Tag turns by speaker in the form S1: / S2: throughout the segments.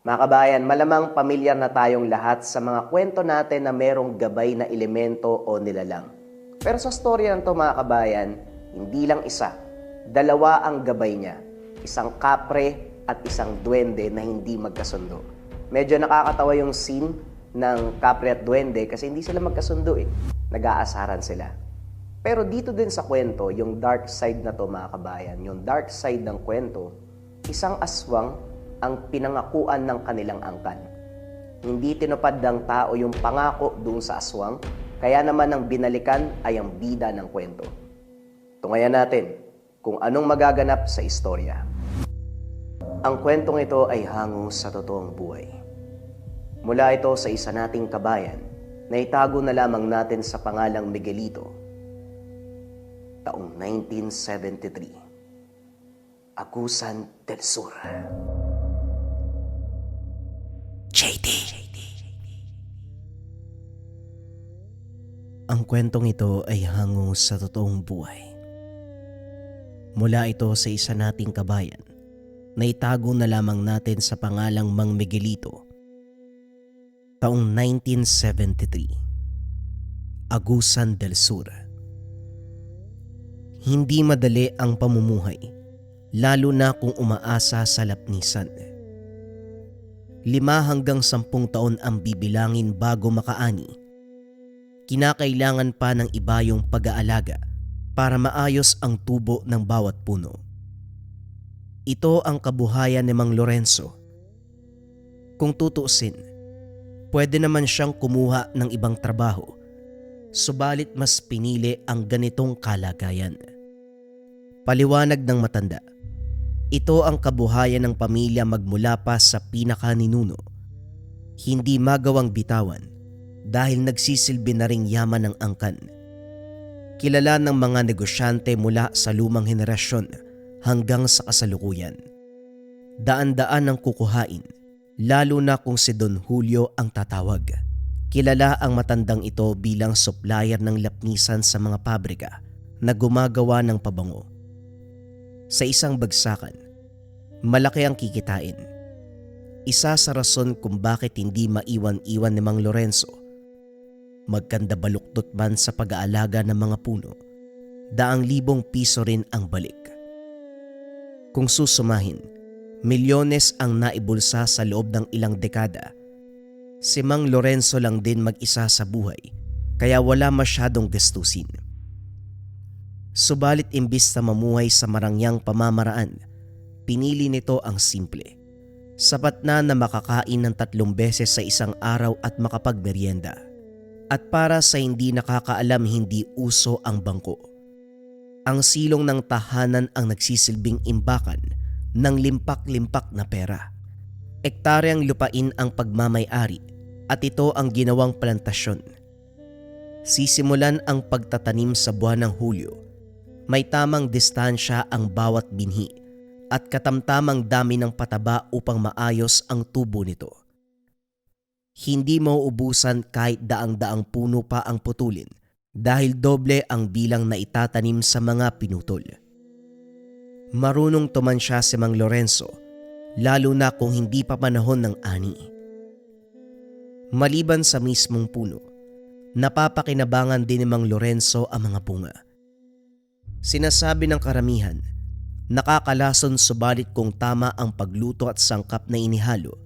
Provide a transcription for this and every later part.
S1: Mga kabayan, malamang pamilyar na tayong lahat sa mga kwento natin na merong gabay na elemento o nilalang. Pero sa storya nito mga kabayan, hindi lang isa, dalawa ang gabay niya. Isang kapre at isang duwende na hindi magkasundo. Medyo nakakatawa yung scene ng kapre at duwende kasi hindi sila magkasundo eh. Nag-aasaran sila. Pero dito din sa kwento, yung dark side na to mga kabayan, yung dark side ng kwento, isang aswang ang pinangakuan ng kanilang angkan. Hindi tinupad ng tao yung pangako doon sa aswang, kaya naman ang binalikan ay ang bida ng kwento. Tungayan natin kung anong magaganap sa istorya. Ang kwentong ito ay hango sa totoong buhay. Mula ito sa isa nating kabayan na itago na lamang natin sa pangalang Miguelito. Taong 1973. Agusan del Sur. JD. Ang kwentong ito ay hango sa totoong buhay. Mula ito sa isa nating kabayan na itago na lamang natin sa pangalang Mang Miguelito. Taong 1973. Agusan del Sur. Hindi madali ang pamumuhay, lalo na kung umaasa sa lapnisan. 5 hanggang 10 taon ang bibilangin bago makaani. Kinakailangan pa ng iba yung pag-aalaga para maayos ang tubo ng bawat puno. Ito ang kabuhayan ni Mang Lorenzo. Kung tutuusin, pwede naman siyang kumuha ng ibang trabaho, subalit mas pinili ang ganitong kalagayan. Paliwanag ng matanda, ito ang kabuhayan ng pamilya magmula pa sa pinakaninuno. Hindi magawang bitawan dahil nagsisilbi na ring yaman ng angkan. Kilala ng mga negosyante mula sa lumang henerasyon hanggang sa kasalukuyan. Daan-daan ang kukuhain, lalo na kung si Don Julio ang tatawag. Kilala ang matandang ito bilang supplier ng lapnisan sa mga pabrika na gumagawa ng pabango. Sa isang bagsakan, malaki ang kikitain. Isa sa rason kung bakit hindi maiwan-iwan ni Mang Lorenzo. Magkanda baluktot man sa pag-aalaga ng mga puno, daang libong piso rin ang balik. Kung susumahin, milyones ang naibulsa sa loob ng ilang dekada. Si Mang Lorenzo lang din mag-isa sa buhay, kaya wala masyadong gastusin. Subalit imbis na mamuhay sa marangyang pamamaraan, pinili nito ang simple. Sapat na makakain ng 3 beses sa isang araw at makapagmeryenda. At para sa hindi nakakaalam, hindi uso ang bangko. Ang silong ng tahanan ang nagsisilbing imbakan ng limpak-limpak na pera. Ektaryang lupain ang pagmamay-ari at ito ang ginawang plantasyon. Sisimulan ang pagtatanim sa buwan ng Hulyo. May tamang distansya ang bawat binhi at katamtamang dami ng pataba upang maayos ang tubo nito. Hindi mauubusan kahit daang-daang puno pa ang putulin dahil doble ang bilang na itatanim sa mga pinutol. Marunong tumansya si Mang Lorenzo, lalo na kung hindi pa panahon ng ani. Maliban sa mismong puno, napapakinabangan din ni Mang Lorenzo ang mga bunga. Sinasabi ng karamihan, nakakalason subalit kung tama ang pagluto at sangkap na inihalo,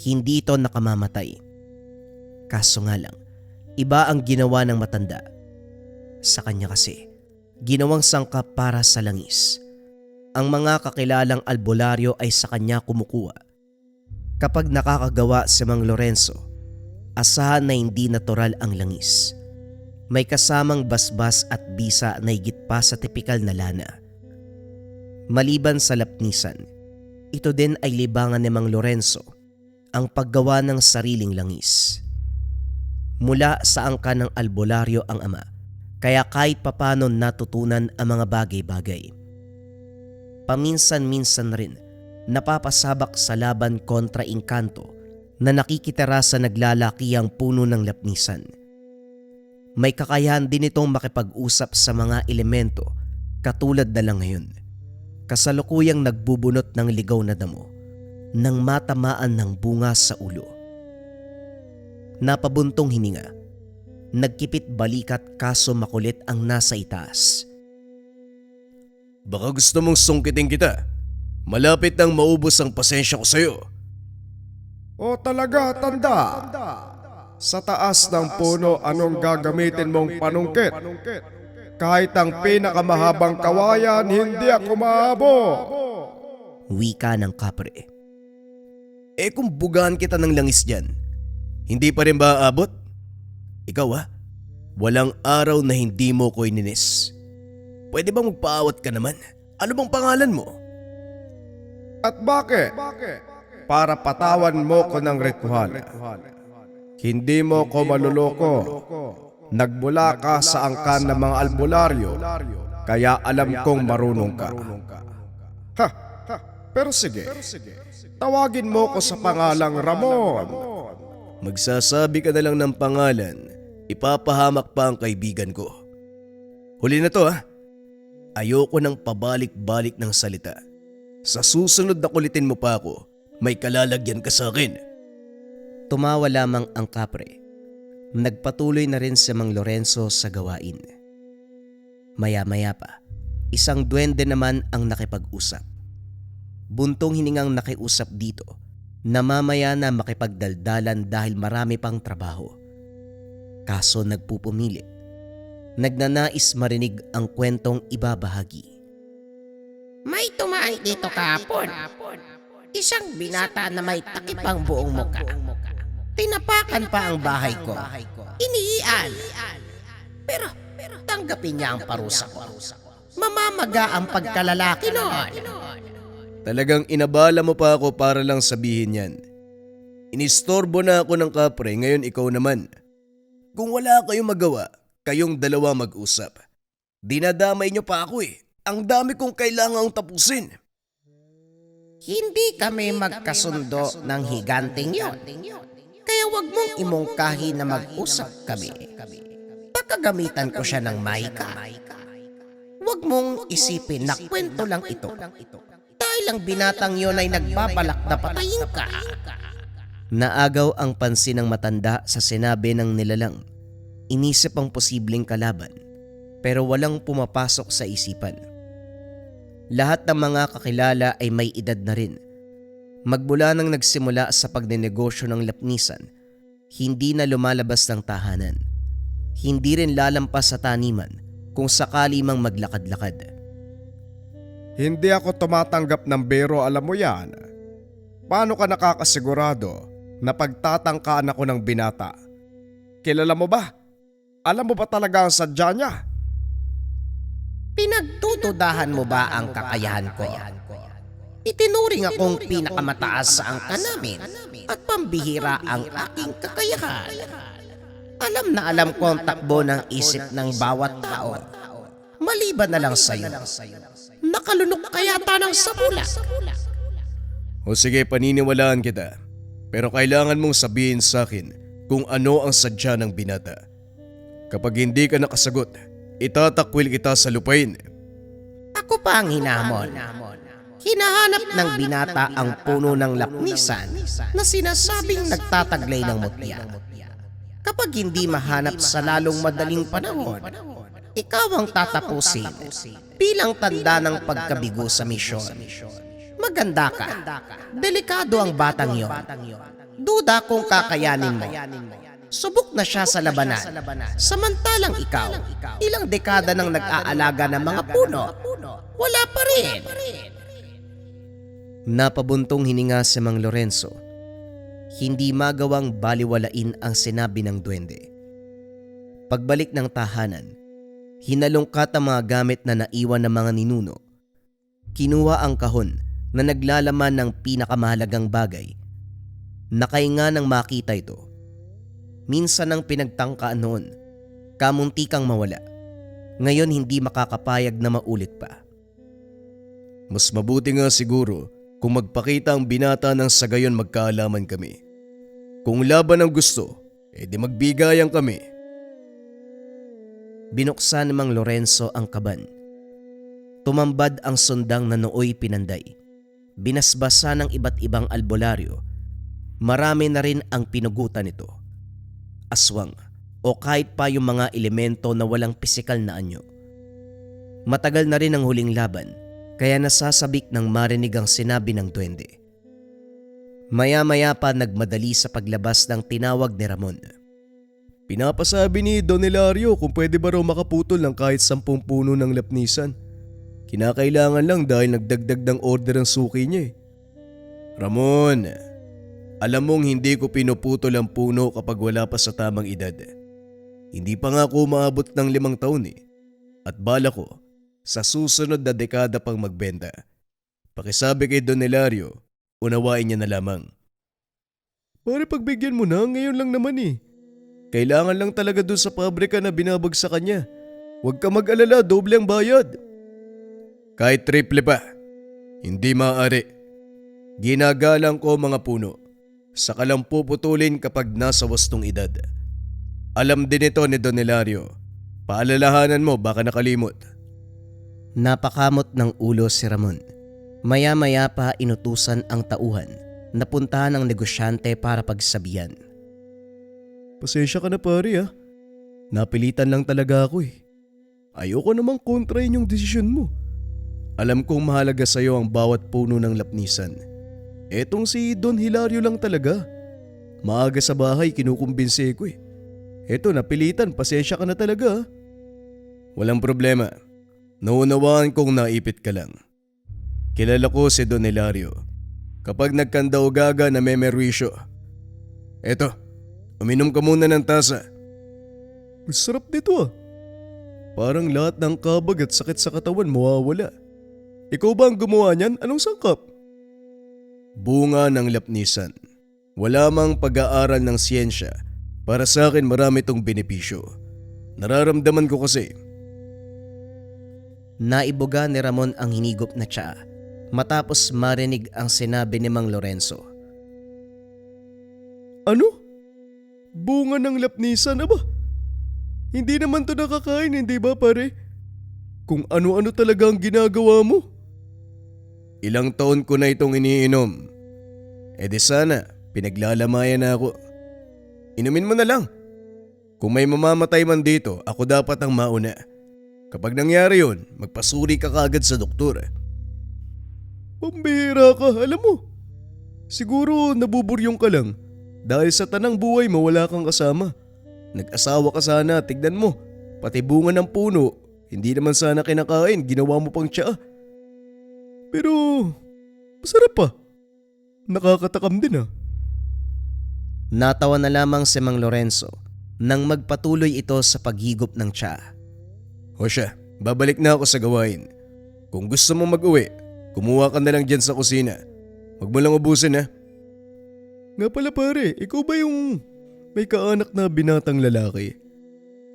S1: hindi ito nakamamatay. Kaso nga lang, iba ang ginawa ng matanda. Sa kanya kasi, ginawang sangkap para sa langis. Ang mga kakilalang albularyo ay sa kanya kumukuha. Kapag nakakagawa si Mang Lorenzo, asahan na hindi natural ang langis. May kasamang basbas at bisa na higit pa sa tipikal na lana. Maliban sa lapnisan, ito din ay libangan ni Mang Lorenzo, ang paggawa ng sariling langis. Mula sa angkan ng albularyo ang ama, kaya kahit papano natutunan ang mga bagay-bagay. Paminsan-minsan rin napapasabak sa laban kontra engkanto na nakikitira sa naglalakihang puno ng lapnisan. May kakayahan din itong makipag-usap sa mga elemento katulad na lang ngayon. Kasalukuyang nagbubunot ng ligaw na damo nang matamaan ng bunga sa ulo. Napabuntong hininga, nagkipit balikat kaso makulit ang nasa itaas.
S2: Baka gusto mong sungkitin kita. Malapit nang maubos ang pasensya ko sa'yo.
S3: O talaga, tanda? Sa taas ng puno, anong gagamitin mong panungkit? Kahit ang pinakamahabang kawayan, hindi ako maabot.
S1: Wika ng kapre.
S2: Kung bugahan kita ng langis dyan, hindi pa rin ba aabot? Ikaw walang araw na hindi mo ko ininis. Pwede bang magpaawat ka naman? Ano bang pangalan mo?
S3: At bakit? Para patawan mo ko ng ritual. Hindi mo ko maluloko. Nagmula ka sa angkan ng mga albularyo, kaya alam kong marunong ka. Pero sige, tawagin mo ko sa pangalang Ramon.
S2: Magsasabi ka na lang ng pangalan, ipapahamak pa ang kaibigan ko. Huli na to Ayoko nang pabalik-balik ng salita. Sa susunod na kulitin mo pa ako, may kalalagyan ka sa akin.
S1: Tumawa lamang ang kapre. Nagpatuloy na rin si Mang Lorenzo sa gawain. Maya-maya pa, isang duwende naman ang nakipag-usap. Buntong hiningang nakiusap dito na mamaya na makipagdaldalan dahil marami pang trabaho. Kaso nagpupumilit. Nagnanais marinig ang kwentong ibabahagi.
S4: May tumaay dito kahapon. Isang binata na may takip ang buong muka. Tinapakan pa ang bahay ko. Iniian. Pero tanggapin niya ang parusa ko. Mamamaga ang pagkalalaki noon.
S2: Talagang inabala mo pa ako para lang sabihin yan. Inistorbo na ako ng kapre, ngayon ikaw naman. Kung wala kayong magawa, kayong dalawa mag-usap. Dinadamay niyo pa ako Ang dami kong kailangang tapusin.
S4: Hindi kami magkasundo ng higanting yon. Kaya wag mong imungkahi na mag-usap kami. Pagkagamitan ko siya ng maika. Wag mong isipin na kwento lang ito. Dahil ang binatang yon ay nagbabalak na patayin ka.
S1: Naagaw ang pansin ng matanda sa sinabi ng nilalang. Inisip ang posibleng kalaban, pero walang pumapasok sa isipan. Lahat ng mga kakilala ay may edad na rin. Magmula nang nagsimula sa pagnenegosyo ng lapnisan, hindi na lumalabas ng tahanan. Hindi rin lalampas sa taniman kung sakali mang maglakad-lakad.
S3: Hindi ako tumatanggap ng biro, alam mo yan. Paano ka nakakasigurado na pagtatangkaan ako ng binata? Kilala mo ba? Alam mo ba talaga ang sadya niya?
S4: Pinagtutudahan mo ba ang kakayahan ko? Itinuring akong pinakamataas sa angka namin at pambihira ang aking kakayahan. Alam na alam ko ang takbo ng isip ng bawat tao. Maliban na lang sa'yo. Nakalunok ka yata ng sabula.
S2: O sige, paniniwalaan kita. Pero kailangan mong sabihin sa akin kung ano ang sadya ng binata. Kapag hindi ka nakasagot, itatakwil kita sa lupain.
S4: Ako pa ang hinamon. Hinahanap ng binata ang puno ng lapnisan na sinasabing nagtataglay ng mutya. Kapag hindi mahanap sa lalong madaling panahon, ikaw ang tatapusin bilang tanda ng pagkabigo sa misyon. Maganda ka. Delikado ang batang yon. Duda kung kakayanin mo. Subok na siya sa labanan. Samantalang ikaw, ilang dekada nang nag-aalaga ng mga puno, wala pa rin.
S1: Napabuntong hininga si Mang Lorenzo. Hindi magawang baliwalain ang sinabi ng duwende. Pagbalik ng tahanan, hinalungkat ang mga gamit na naiwan ng mga ninuno. Kinuha ang kahon na naglalaman ng pinakamahalagang bagay. Nakainga nang makita ito. Minsan ang pinagtangkaan noon, kamuntikang mawala. Ngayon hindi makakapayag na maulit pa.
S2: Mas mabuti nga siguro kung magpakita ang binata nang sa gayon magkaalaman kami. Kung laban ang gusto, edi magbigayan kami.
S1: Binuksan ni Mang Lorenzo ang kaban. Tumambad ang sundang na nooy pinanday. binasbasa ng iba't ibang albularyo. Marami na rin ang pinugutan nito. Aswang o kahit pa yung mga elemento na walang pisikal na anyo. Matagal na rin ang huling laban, kaya nasasabik ng marinig ang sinabi ng duwende. Maya-maya pa nagmadali sa paglabas ng tinawag ni Ramon.
S2: Pinapasabi ni Don Hilario kung pwede ba raw makaputol ng kahit 10 puno ng lapnisan. Kinakailangan lang dahil nagdagdag ng order ang suki niya eh. Ramon, alam mong hindi ko pinuputol ang puno kapag wala pa sa tamang edad. Hindi pa nga ako maabot ng 5 taon eh. At bala ko, sa susunod na dekada pang magbenta. Pakisabi kay Don Hilario, unawain niya na lamang. Pare, pagbigyan mo na, ngayon lang naman eh. Kailangan lang talaga dun sa pabrika na binabagsakan niya. Huwag ka mag-alala, doble ang bayad. Kahit triple pa, hindi maaari. Ginagalang ko mga puno. Saka lang puputulin kapag nasa wastong edad. Alam din ito ni Don Hilario. Paalalahanan mo, baka nakalimot.
S1: Napakamot ng ulo si Ramon. Maya-maya pa inutusan ang tauhan na puntahan ang negosyante para pagsabihan.
S2: Pasensya ka na pare ah. Napilitan lang talaga ako eh. Ayoko namang kontrahin yung desisyon mo. Alam kong mahalaga sa'yo ang bawat puno ng lapnisan. Etong si Don Hilario lang talaga. Maaga sa bahay kinukumbinse ko eh. Eto napilitan, pasensya ka na talaga ah. Walang problema. Naunawaan kong naipit ka lang. Kilala ko si Don Hilario. Kapag nagkanda o gaga na may merwisyo. Eto, uminom ka muna ng tasa. Masarap nito ah. Parang lahat ng kabag at sakit sa katawan mawawala. Ikaw ba ang gumawa niyan? Anong sangkap? Bunga ng lapnisan. Wala mang pag-aaral ng siyensya. Para sa akin marami tong benepisyo. Nararamdaman ko kasi.
S1: Naibuga ni Ramon ang hinigop na tsaa matapos marinig ang sinabi ni Mang Lorenzo.
S2: Ano? Bunga ng lapnisan na ba? Hindi naman to nakakain, hindi ba pare? Kung ano-ano talaga ang ginagawa mo. Ilang taon ko na itong iniinom. E di sana, pinaglalamayan na ako. Inumin mo na lang. Kung may mamamatay man dito, ako dapat ang mauna. Kapag nangyari yun, magpasuri ka kagad sa doktor. Pambihira ka, alam mo. Siguro nabuburyong ka lang. Dahil sa tanang buhay mo wala kang kasama. Nag-asawa ka sana, tignan mo. Pati bunga ng puno, hindi naman sana kinakain, ginawa mo pang tsaa. Pero, masarap pa. Nakakatakam din ah.
S1: Natawa na lamang si Mang Lorenzo nang magpatuloy ito sa paghigop ng tsaa.
S2: O siya, babalik na ako sa gawain. Kung gusto mong mag-uwi, kumuha ka na lang dyan sa kusina. Huwag mo lang ubusin ha. Nga pala pare, ikaw ba yung may kaanak na binatang lalaki?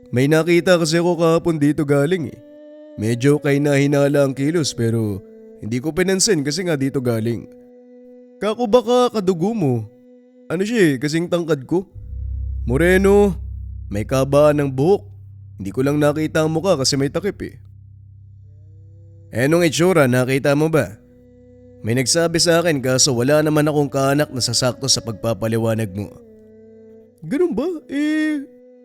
S2: May nakita kasi ako kahapon dito galing eh. Medyo kay nahinala ang kilos pero hindi ko pinansin kasi nga dito galing. Kako baka kadugo mo. Ano siya eh, kasing tangkad ko. Moreno, may kabaan ng buhok. Hindi ko lang nakita ang mukha kasi may takip eh. Nung itsura, nakita mo ba? May nagsabi sa akin kaso wala naman akong kaanak na sasakto sa pagpapaliwanag mo. Ganun ba?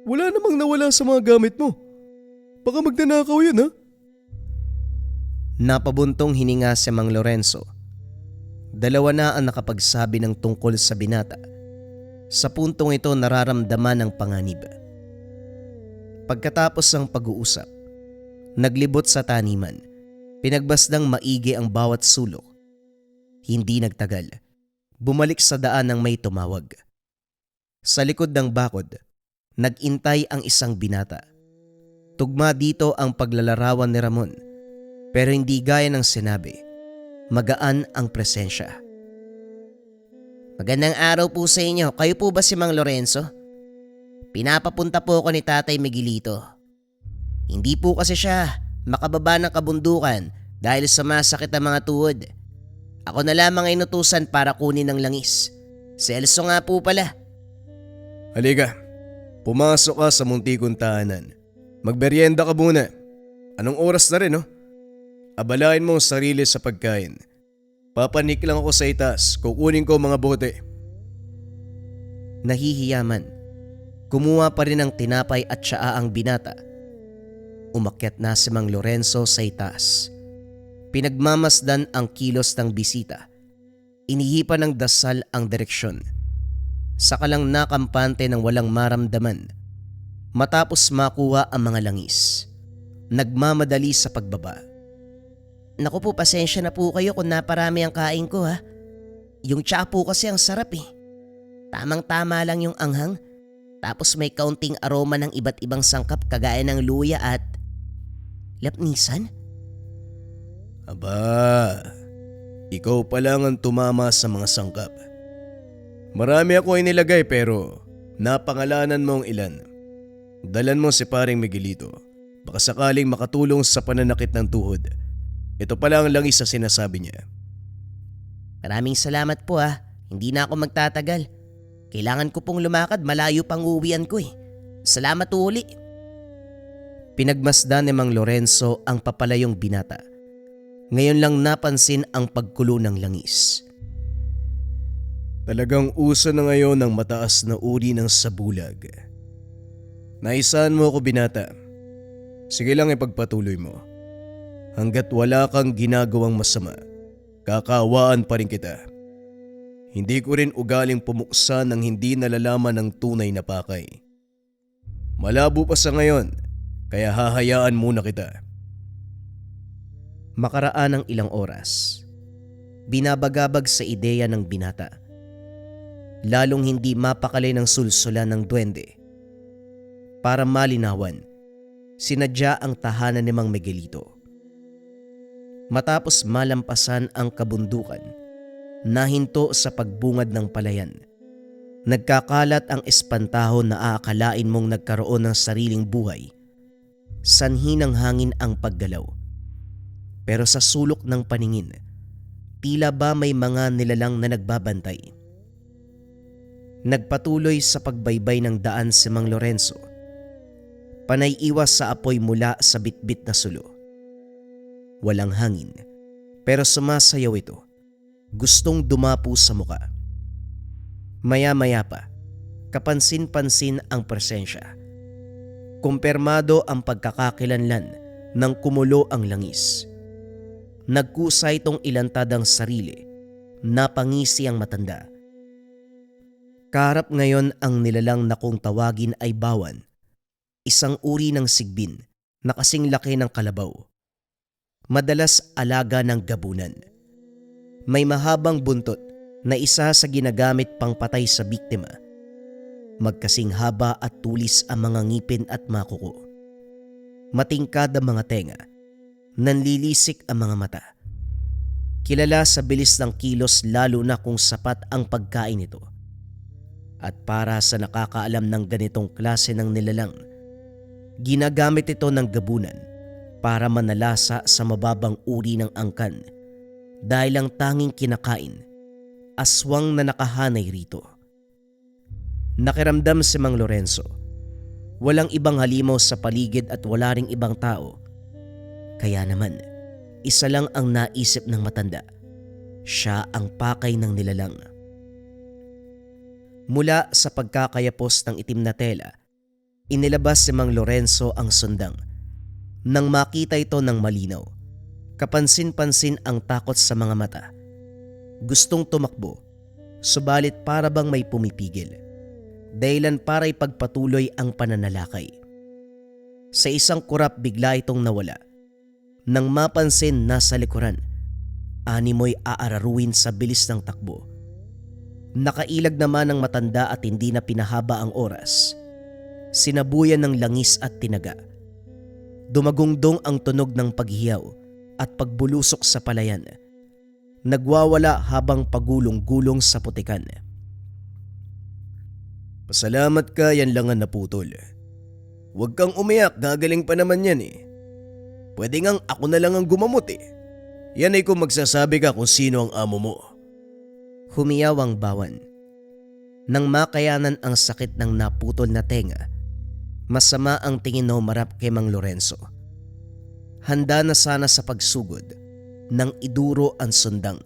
S2: Wala namang nawala sa mga gamit mo. Baka magnanakaw yun ha?
S1: Napabuntong hininga si Mang Lorenzo. Dalawa na ang nakapagsabi ng tungkol sa binata. Sa puntong ito nararamdaman ng panganib. Pagkatapos ng pag-uusap, naglibot sa taniman. Pinagbasdang maigi ang bawat sulok. Hindi nagtagal. Bumalik sa daan ng may tumawag. Sa likod ng bakod, nag-intay ang isang binata. Tugma dito ang paglalarawan ni Ramon. Pero hindi gaya ng sinabi. Magaan ang presensya.
S4: Magandang araw po sa inyo. Kayo po ba si Mang Lorenzo? Pinapapunta po ako ni Tatay Miguelito. Hindi po kasi siya makababa ng kabundukan dahil sumasakit ang mga tuhod. Ako na lamang ay inutusan para kunin ng langis. Si Elso nga po pala.
S2: Halika, pumasok ka sa muntikong tahanan. Magberyenda ka muna. Anong oras na rin no? Abalain mo ang sarili sa pagkain. Papanik lang ako sa itaas. Kukunin ko mga bote.
S1: Nahihiyaman. Kumuha pa rin ng tinapay at tsaa ang binata. Umakyat na si Mang Lorenzo sa itaas. Pinagmamasdan ang kilos ng bisita. Inihipan ng dasal ang direksyon. Saka lang nakampante ng walang maramdaman. Matapos makuha ang mga langis, nagmamadali sa pagbaba.
S4: Naku po, pasensya na po kayo kung naparami ang kain ko ha. Yung tsaa po kasi ang sarap eh. Tamang-tama lang yung anghang. Tapos may kaunting aroma ng iba't ibang sangkap kagaya ng luya at lapnisan.
S2: Aba, ikaw pa lang ang tumama sa mga sangkap. Marami ako inilagay pero napangalanan mo ang ilan. Dalan mo si paring Miguelito. Baka sakaling makatulong sa pananakit ng tuhod. Ito pala ang langis sa sinasabi niya.
S4: Maraming salamat po ha. Hindi na ako magtatagal. Kailangan ko pong lumakad, malayo pang uwian ko eh. Salamat uli.
S1: Pinagmasdan ni Mang Lorenzo ang papalayong binata. Ngayon lang napansin ang pagkulo ng langis.
S2: Talagang uso na ngayon ang mataas na uri ng sabulag. Naisahan mo ako binata. Sige lang ipagpatuloy mo. Hanggat wala kang ginagawang masama, kakawaan pa rin kita. Hindi ko rin ugaling pumuksa ng hindi nalalaman ng tunay na pakay. Malabo pa sa ngayon, kaya hahayaan muna kita.
S1: Makaraan ng ilang oras, binabagabag sa ideya ng binata. Lalong hindi mapakali ng sulsulan ng duwende. Para malinawan, sinadya ang tahanan ni Mang Miguelito. Matapos malampasan ang kabundukan, nahinto sa pagbungad ng palayan. Nagkakalat ang espantahon na aakalain mong nagkaroon ng sariling buhay. Sanhi ng hangin ang paggalaw. Pero sa sulok ng paningin, tila ba may mga nilalang na nagbabantay. Nagpatuloy sa pagbaybay ng daan si Mang Lorenzo. Panay iwas sa apoy mula sa bitbit na sulo. Walang hangin, pero sumasayaw ito. Gustong dumapo sa muka. Maya-maya pa, kapansin-pansin ang presensya. Kumpirmado ang pagkakakilanlan nang kumulo ang langis. Nagkusa itong ilantad ang sarili. Napangisi ang matanda. Kaharap ngayon ang nilalang na kung tawagin ay bawan. Isang uri ng sigbin na kasing laki ng kalabaw. Madalas alaga ng gabunan. May mahabang buntot na isa sa ginagamit pang patay sa biktima. Magkasing haba at tulis ang mga ngipin at makuko. Matingkad ang mga tenga. Nanlilisik ang mga mata. Kilala sa bilis ng kilos lalo na kung sapat ang pagkain nito. At para sa nakakaalam ng ganitong klase ng nilalang, ginagamit ito ng gabunan para manalasa sa mababang uri ng angkan dahil ang tanging kinakain, aswang na nakahanay rito. Nakiramdam si Mang Lorenzo. Walang ibang halimaw sa paligid at wala ring ibang tao. Kaya naman, isa lang ang naisip ng matanda. Siya ang pakay ng nilalang. Mula sa pagkakayapos ng itim na tela, inilabas si Mang Lorenzo ang sundang. Nang makita ito ng malinaw, kapansin-pansin ang takot sa mga mata. Gustong tumakbo, subalit para bang may pumipigil. Dahilan para ipagpatuloy ang pananalakay. Sa isang kurap bigla itong nawala. Nang mapansin nasa likuran, animoy aararuin sa bilis ng takbo. Nakailag naman ang matanda at hindi na pinahaba ang oras. Sinabuyan ng langis at tinaga. Dumagungdong ang tunog ng paghiyaw at pagbulusok sa palayan. Nagwawala habang pagulong-gulong sa putikan.
S2: Pasalamat ka, yan lang ang naputol. Huwag kang umiyak, gagaling pa naman yan eh. Pwede ngang ako na lang ang gumamot eh. Yan ay kung magsasabi ka kung sino ang amo mo.
S1: Humiyaw ang bawan. Nang makayanan ang sakit ng naputol na tenga, masama ang tingin na humarap kay Mang Lorenzo. Handa na sana sa pagsugod nang iduro ang sundang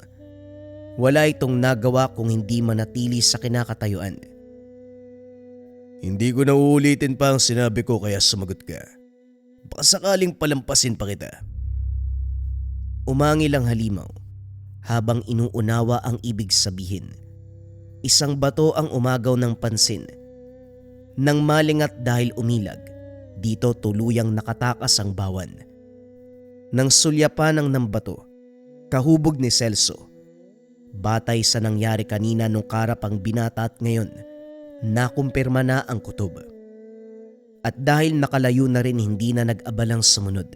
S1: Wala itong nagawa kung hindi manatili sa kinakatayuan.
S2: Hindi ko na uulitin pa ang sinabi ko kaya sumagot ka. Baka sakaling palampasin pa kita.
S1: Umangil ang halimaw habang inuunawa ang ibig sabihin. Isang bato ang umagaw ng pansin. Nang malingat dahil umilag, dito tuluyang nakatakas ang bawan. Nang sulyapan ng bato, kahubog ni Celso. Batay sa nangyari kanina nung karapang binata at ngayon, nakumpirma na ang kutob. At dahil nakalayo na rin hindi na nag-abalang sumunod.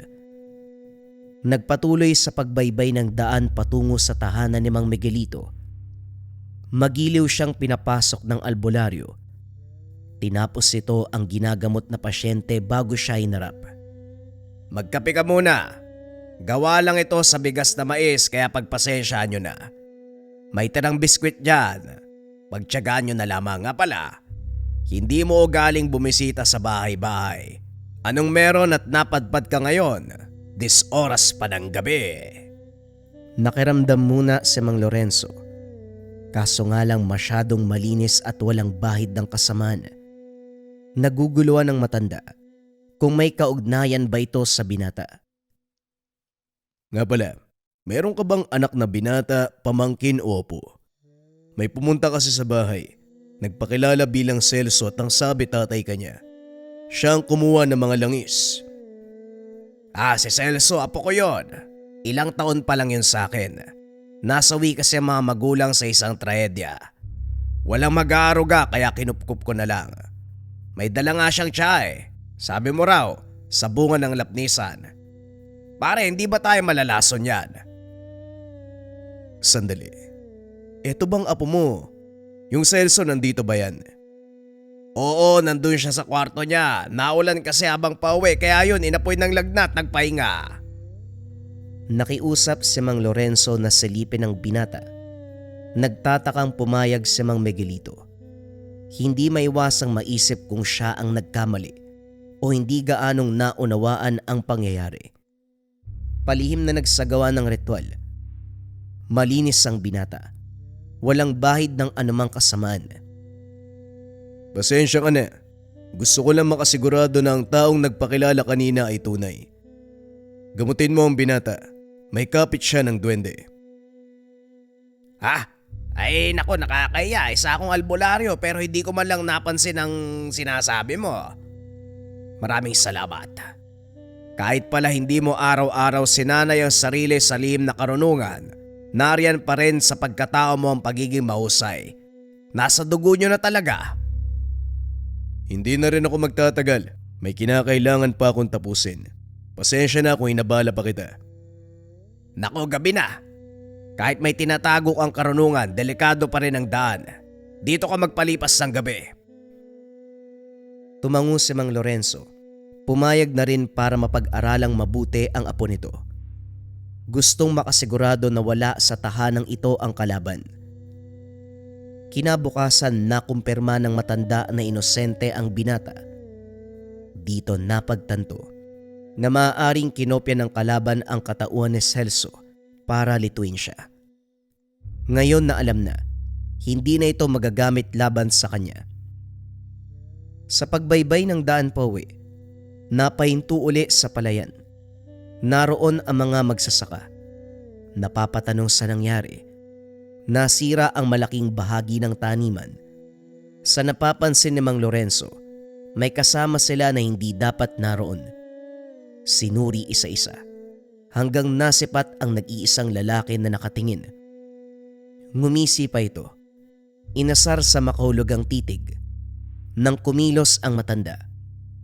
S1: Nagpatuloy sa pagbaybay ng daan patungo sa tahanan ni Mang Miguelito. Magiliw siyang pinapasok ng albularyo. Tinapos ito ang ginagamot na pasyente bago siya inarap.
S2: Magkape ka muna. Gawa lang ito sa bigas na mais kaya pagpasensyaan nyo na. May tirang biskwit dyan. Pagtyagaan nyo na lamang. Nga pala, hindi mo galing bumisita sa bahay-bahay. Anong meron at napadpad ka ngayon? Dis oras pa ng gabi.
S1: Nakiramdam muna si Mang Lorenzo. Kaso nga lang masyadong malinis at walang bahid ng kasamaan. Naguguluhan ng matanda kung may kaugnayan ba ito sa binata.
S2: Nga pala, meron ka bang anak na binata, pamangkin o apo? May pumunta kasi sa bahay. Nagpakilala bilang Celso at ang sabi tatay kanya. Siya ang kumuha ng mga langis.
S4: Si Celso, apo ko yon. Ilang taon pa lang yun sa akin. Nasawi kasi mga magulang sa isang trahedya. Walang mag-aaruga kaya kinupkup ko na lang. May dala nga siyang tsahe. Sabi mo raw, sa bunga ng lapnisan. Pare, hindi ba tayo malalason yan?
S2: Sandali. Eto bang apo mo? Yung Celso nandito ba yan?
S4: Oo, nandun siya sa kwarto niya. Naulan kasi habang pauwi kaya yun inapoy ng lagnat nagpahinga.
S1: Nakiusap si Mang Lorenzo na silipin ang binata. Nagtatakang pumayag si Mang Miguelito. Hindi maiwasang maisip kung siya ang nagkamali o hindi gaanong naunawaan ang pangyayari. Palihim na nagsagawa ng ritual. Malinis ang binata. Walang bahid ng anumang kasamaan.
S2: Pasensya ka na. Gusto ko lang makasigurado na ang taong nagpakilala kanina ay tunay. Gamutin mo ang binata. May kapit siya ng duwende.
S4: Ay nako, nakakaya. Isa akong albularyo pero hindi ko man lang napansin ang sinasabi mo. Maraming salamat. Kahit pala hindi mo araw-araw sinanay ang sarili sa lihim na karunungan, nariyan pa rin sa pagkatao mo ang pagiging mahusay. Nasa dugo nyo na talaga.
S2: Hindi na rin ako magtatagal. May kinakailangan pa akong tapusin. Pasensya na kung inabala pa kita.
S4: Nako, gabi na. Kahit may tinatago kang karunungan, delikado pa rin ang daan. Dito ka magpalipas ng gabi.
S1: Tumango si Mang Lorenzo. Pumayag na rin para mapag-aralang mabuti ang apo nito. Gustong makasigurado na wala sa tahanang ito ang kalaban. Kinabukasan nakumpirma ng matanda na inosente ang binata. Dito napagtanto na maaaring kinopya ng kalaban ang katauhan ni Celso para lituin siya. Ngayon na alam na, hindi na ito magagamit laban sa kanya. Sa pagbaybay ng daan pauwi, napahinto uli sa palayan. Naroon ang mga magsasaka. Napapatanong sa nangyari. Nasira ang malaking bahagi ng taniman. Sa napapansin ni Mang Lorenzo, may kasama sila na hindi dapat naroon. Sinuri isa-isa hanggang nasipat ang nag-iisang lalaki na nakatingin. Ngumisi pa ito. Inasar sa makahulugang titig. Nang kumilos ang matanda,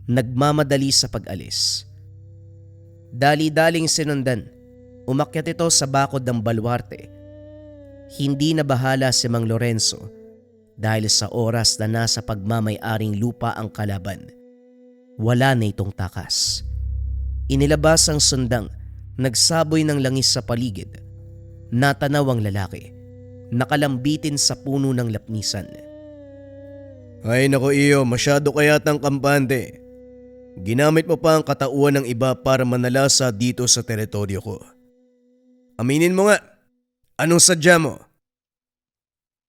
S1: nagmamadali sa pag-alis. Dali-daling sinundan, umakyat ito sa bakod ng baluarte. Hindi na bahala si Mang Lorenzo dahil sa oras na nasa pagmamay-aring lupa ang kalaban. Wala na itong takas. Inilabas ang sundang, nagsaboy ng langis sa paligid. Natanaw ang lalaki, nakalambitin sa puno ng lapnisan.
S2: Ay nako iyo, masyado ka yatang kampante. Ginamit mo pa ang katauhan ng iba para manalasa dito sa teritoryo ko. Aminin mo nga, anong sadya mo?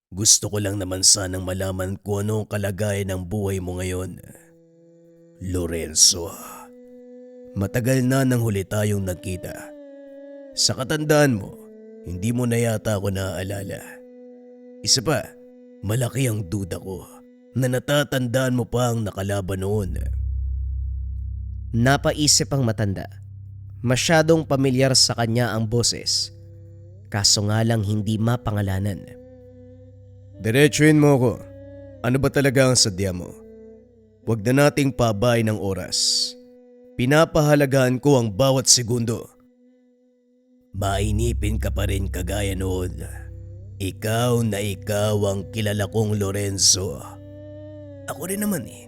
S2: Gusto ko lang naman sanang malaman kung ano ang kalagayan ng buhay mo ngayon. Lorenzo, matagal na nang huli tayong nagkita. Sa katandaan mo, hindi mo na yata ako naaalala. Isa pa, malaki ang duda ko na natatandaan mo pa ang nakalaban noon.
S1: Napaisip ang matanda. Masyadong pamilyar sa kanya ang boses. Kaso nga lang hindi mapangalanan.
S2: Diretsuhin mo ko. Ano ba talaga ang sadya mo? Huwag na nating pabay ng oras. Pinapahalagahan ko ang bawat segundo. Mainipin ka pa rin kagaya noon. Ikaw na ikaw ang kilala kong Lorenzo. Ako rin naman eh.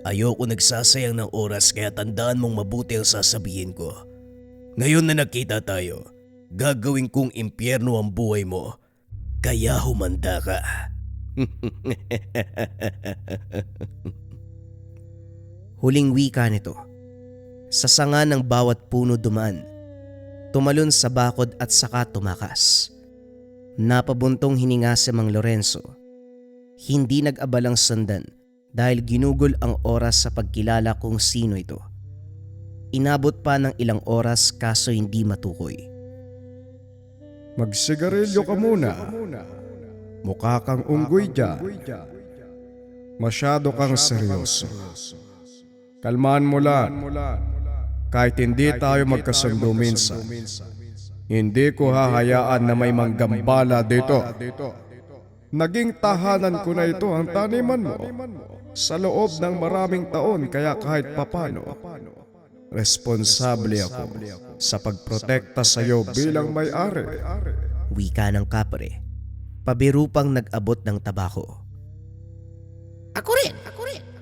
S2: Ayoko nagsasayang ng oras kaya tandaan mong mabuti ang sasabihin ko. Ngayon na nagkita tayo, gagawin kong impyerno ang buhay mo. Kaya humanda ka.
S1: Huling wika nito. Sa sanga ng bawat puno dumaan. Tumalon sa bakod at saka tumakas. Napabuntong hininga si Mang Lorenzo. Hindi nag-abalang sundan dahil ginugol ang oras sa pagkilala kung sino ito. Inabot pa ng ilang oras kaso hindi matukoy.
S3: Magsigarilyo ka muna. Mukha kang unggoy dyan. Masyado kang seryoso. Kalmahan mo lang. Kahit hindi tayo magkasundo minsan, hindi ko hahayaan na may manggambala dito. Naging tahanan ko na ito ang taniman mo sa loob ng maraming taon kaya kahit papano, responsable ako sa pagprotekta sa iyo bilang may-ari.
S1: Wika ng kapre. Pabiru pang nag-abot ng tabako.
S4: Ako rin.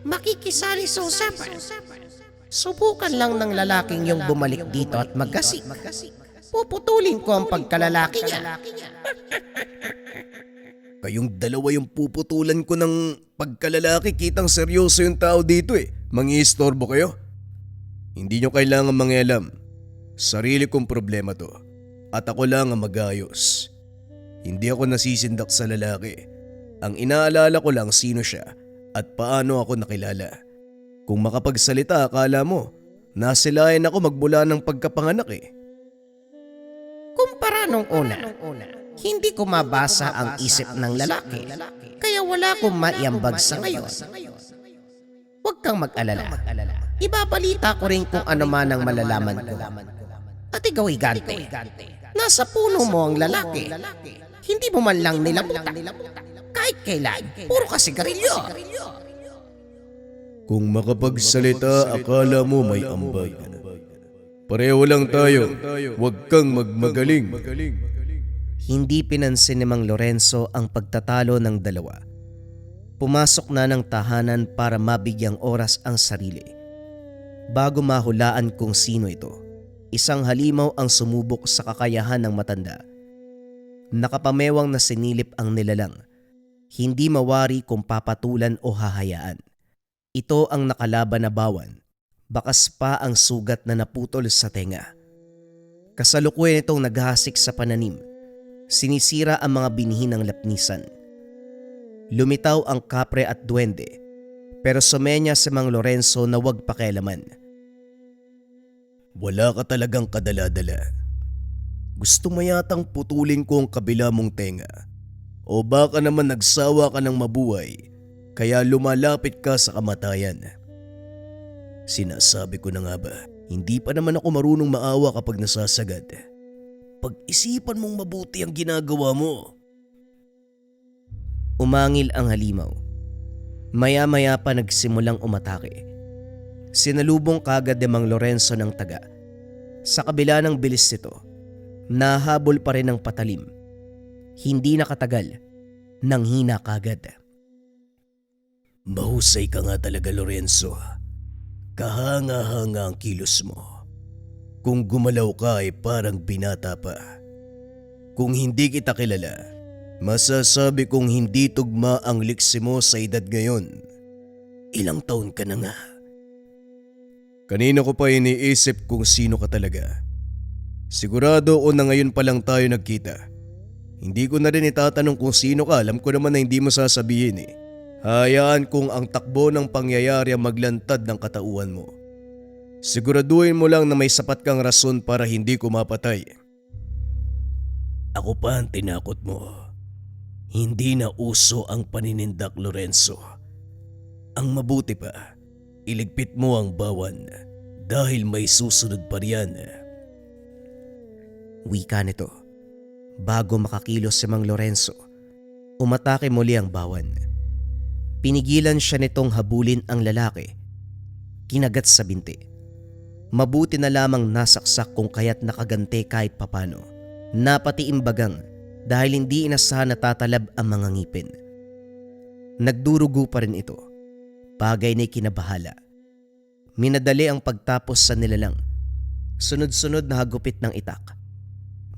S4: Makikisali sa usapan. Subukan lang ng lalaking yung bumalik dito at magkasik. Puputulin ko ang pagkalalaki niya.
S2: Kayong dalawa yung puputulan ko ng pagkalalaki, kitang seryoso yung tao dito eh. Mangi-istorbo kayo? Hindi nyo kailangan mangialam. Sarili kong problema to. At ako lang ang mag-ayos. Hindi ako nasisindak sa lalaki. Ang inaalala ko lang sino siya at paano ako nakilala. Kung makapagsalita akala mo, nasilayan ako magmula ng pagkapanganak eh.
S4: Kumpara nung una, hindi ko mabasa ang isip ng lalaki, kaya wala akong maiambag sa ngayon. Huwag kang mag-alala. Ibabalita ko rin kung ano man ang malalaman ko. At ikaw, Higante, nasa puno mo ang lalaki. Hindi mo man lang nilabutan. Kahit kailan, puro ka sigarilyo.
S2: Kung makapagsalita, akala mo may ambag. Pareho lang tayo, huwag kang magmagaling.
S1: Hindi pinansin ni Mang Lorenzo ang pagtatalo ng dalawa. Pumasok na ng tahanan para mabigyang oras ang sarili. Bago mahulaan kung sino ito, isang halimaw ang sumubok sa kakayahan ng matanda. Nakapamewang na sinilip ang nilalang. Hindi mawari kung papatulan o hahayaan. Ito ang nakalaban na bawan. Bakas pa ang sugat na naputol sa tenga. Kasalukuyan itong naghasik sa pananim. Sinisira ang mga binhi ng lapnisan. Lumitaw ang kapre at duwende, pero sumenya si Mang Lorenzo na huwag pakialaman.
S2: Wala ka talagang kadala-dala. Gusto mo yatang putulin ko ang kabila mong tenga. O baka naman nagsawa ka ng mabuhay, kaya lumalapit ka sa kamatayan. Sinasabi ko na nga ba, hindi pa naman ako marunong maawa kapag nasasagad. Pag-isipan mong mabuti ang ginagawa mo.
S1: Umangil ang halimaw. Maya-maya pa nagsimulang umatake. Sinalubong kagad ni Mang Lorenzo ng taga. Sa kabila ng bilis nito, nahabol pa rin ng patalim. Hindi nakatagal, nanghina kagad.
S2: Mahusay ka nga talaga, Lorenzo. Kahanga-hanga ang kilos mo. Kung gumalaw ka ay parang binata pa. Kung hindi kita kilala, masasabi kong hindi tugma ang liksi mo sa edad ngayon. Ilang taon ka na nga? Kanina ko pa iniisip kung sino ka talaga. Sigurado o na ngayon pa lang tayo nagkita. Hindi ko na rin itatanong kung sino ka, alam ko naman na hindi mo sasabihin eh. Hayaan kung ang takbo ng pangyayari ang maglantad ng katauhan mo. Siguraduhin mo lang na may sapat kang rason para hindi ko mapatay. Ako pa ang tinakot mo. Hindi na uso ang paninindak, Lorenzo. Ang mabuti pa, iligpit mo ang bawan dahil may susunod pa riyan.
S1: Wika nito. Bago makakilos si Mang Lorenzo, umatake muli ang bawan. Pinigilan siya nitong habulin ang lalaki. Kinagat sa binti. Mabuti na lamang nasaksak kung kaya't nakagante kahit papano. Napatiimbagang dahil hindi inasahan na tatalab ang mga ngipin. Nagdurugo pa rin ito. Bagay na kinabahala. Minadali ang pagtapos sa nilalang. Sunod-sunod na hagupit ng itak.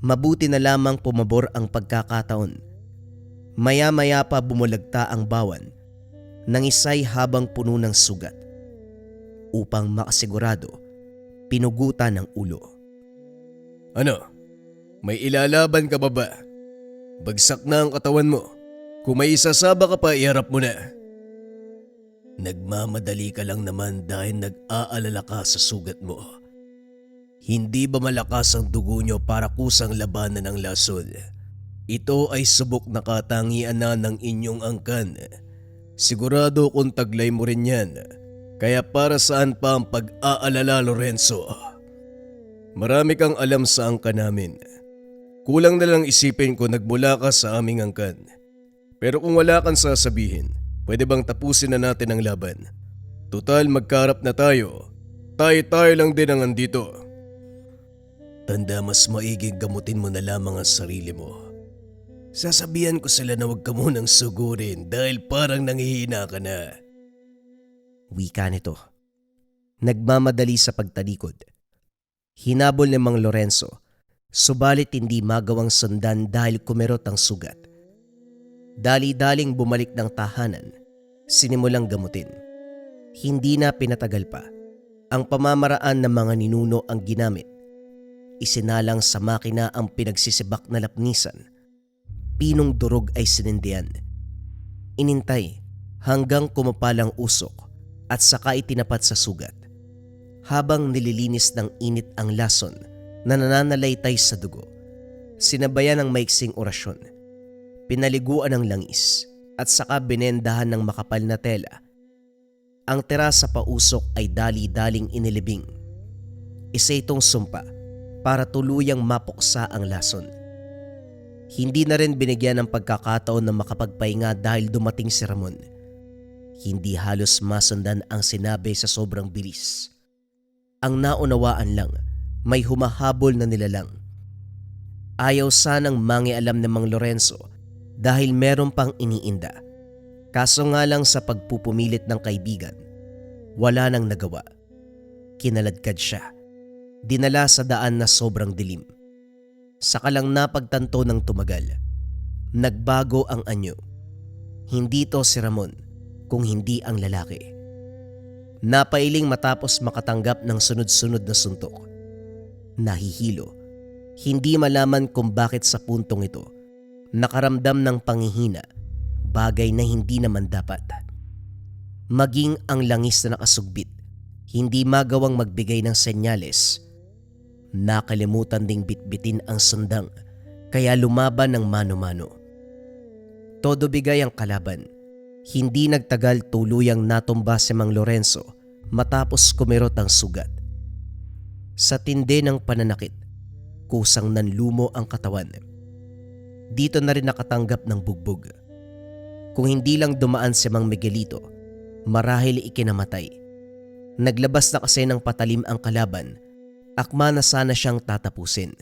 S1: Mabuti na lamang pumabor ang pagkakataon. Maya-maya pa bumulagta ang bawan nang isay habang puno ng sugat. Upang makasigurado, pinugutan ng ulo.
S2: Ano? May ilalaban ka ba ba? Bagsak na ang katawan mo. Kung may isasaba ka pa, iharap mo na. Nagmamadali ka lang naman dahil nag-aalala ka sa sugat mo. Hindi ba malakas ang dugo nyo para kusang labanan ang lason? Ito ay subok na katangian na ng inyong angkan. Sigurado kung taglay mo rin yan. Kaya para saan pa ang pag-aalala, Lorenzo? Marami kang alam sa angkan namin. Kulang na lang isipin ko nagmula ka sa aming angkan. Pero kung wala kang sasabihin, pwede bang tapusin na natin ang laban? Tutal magkarap na tayo. Tayo-tayo lang din ang andito. Tanda, mas maiging gamutin mo na lamang ang sarili mo. Sasabihan ko sila na huwag ka munang sugurin dahil parang nanghihina ka na.
S1: Wika nito. Nagmamadali sa pagtalikod. Hinabol ni Mang Lorenzo, subalit hindi magawang sundan dahil kumerot ang sugat. Dali-daling bumalik ng tahanan, sinimulang gamutin. Hindi na pinatagal pa. Ang pamamaraan ng mga ninuno ang ginamit. Isinalang sa makina ang pinagsisibak na lapnisan. Pinong durog ay sinindihan. Inintay hanggang kumapalang usok at saka itinapat sa sugat. Habang nililinis ng init ang lason na nananalaytay sa dugo, sinabayan ng maiksing orasyon. Pinaliguan ng langis at saka binendahan ng makapal na tela. Ang tira sa pausok ay dali-daling inilibing. Isa itong sumpa para tuluyang mapuksa ang lason. Hindi na rin binigyan ng pagkakataon na makapagpahinga dahil dumating si Ramon. Hindi halos masundan ang sinabi sa sobrang bilis. Ang naunawaan lang, may humahabol na nilalang. Ayaw sanang mangialam ng Mang Lorenzo dahil meron pang iniinda. Kaso nga lang sa pagpupumilit ng kaibigan, wala nang nagawa. Kinaladkad siya. Dinala sa daan na sobrang dilim. Saka lang napagtanto ng tumagal. Nagbago ang anyo. Hindi to si Ramon, kung hindi ang lalaki. Napailing matapos makatanggap ng sunod-sunod na suntok. Nahihilo. Hindi malaman kung bakit sa puntong ito nakaramdam ng panghihina, bagay na hindi naman dapat. Maging ang langis na nakasugbit, hindi magawang magbigay ng senyales. Nakalimutan ding bitbitin ang sundang, kaya lumaban ng mano-mano. Todo bigay ang kalaban. Hindi nagtagal tuluyang natumba si Mang Lorenzo matapos kumirot ang sugat. Sa tindi ng pananakit, kusang nanlumo ang katawan. Dito na rin nakatanggap ng bugbog. Kung hindi lang dumaan si Mang Miguelito, marahil ikinamatay. Naglabas na kasi ng patalim ang kalaban, akma na sana siyang tatapusin.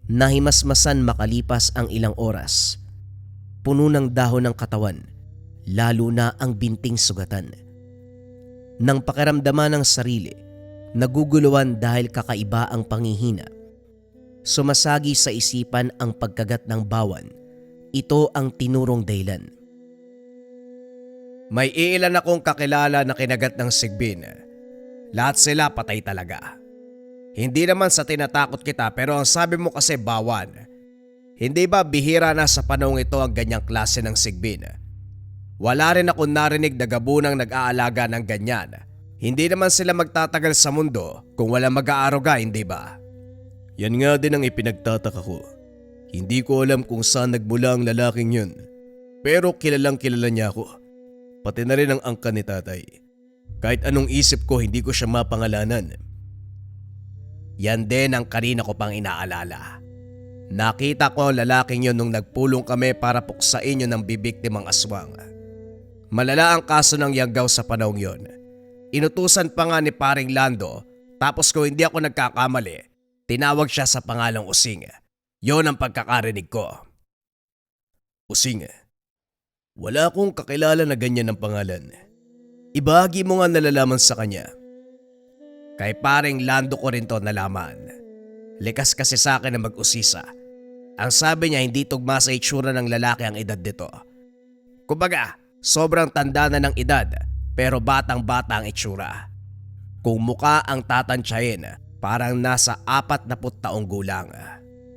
S1: Nahimasmasan makalipas ang ilang oras. Puno ng dahon ng katawan, lalo na ang binting sugatan. Nang pakiramdaman ng sarili, naguguluhan dahil kakaiba ang panghihina. Sumasagi sa isipan ang pagkagat ng bawan. Ito ang tinurong dahilan.
S3: May iilan akong kakilala na kinagat ng sigbin. Lahat sila patay talaga. Hindi naman sa tinatakot kita pero ang sabi mo kasi bawan.
S2: Hindi ba bihira na sa panahong ito ang ganyang klase ng sigbin? Wala rin ako narinig na gabunang nag-aalaga ng ganyan. Hindi naman sila magtatagal sa mundo kung walang mag-aaruga, hindi ba? Yan nga din ang ipinagtataka ko. Hindi ko alam kung saan nagmula ang lalaking yun. Pero kilalang kilala niya ako. Pati na rin ang angkan ni tatay. Kahit anong isip ko, hindi ko siya mapangalanan. Yan din ang kanina ko pang inaalala. Nakita ko ang lalaking yun nung nagpulong kami para puksain yun ng bibiktimang aswang. Malala ang kaso ng yanggaw sa panahong yun. Inutusan pa nga ni paring Lando, tapos kung hindi ako nagkakamali, tinawag siya sa pangalang Using. Yon ang pagkakarinig ko. Using? Wala akong kakilala na ganyan ng pangalan. Ibahagi mo nga nalalaman sa kanya. Kay paring Lando ko rin to nalaman. Likas kasi sa akin na mag-usisa. Ang sabi niya hindi tugma sa itsura ng lalaki ang edad nito. Kumbaga, sobrang tanda na ng edad pero batang-bata ang itsura. Kung muka ang tatansyahin, parang nasa 40 taong gulang.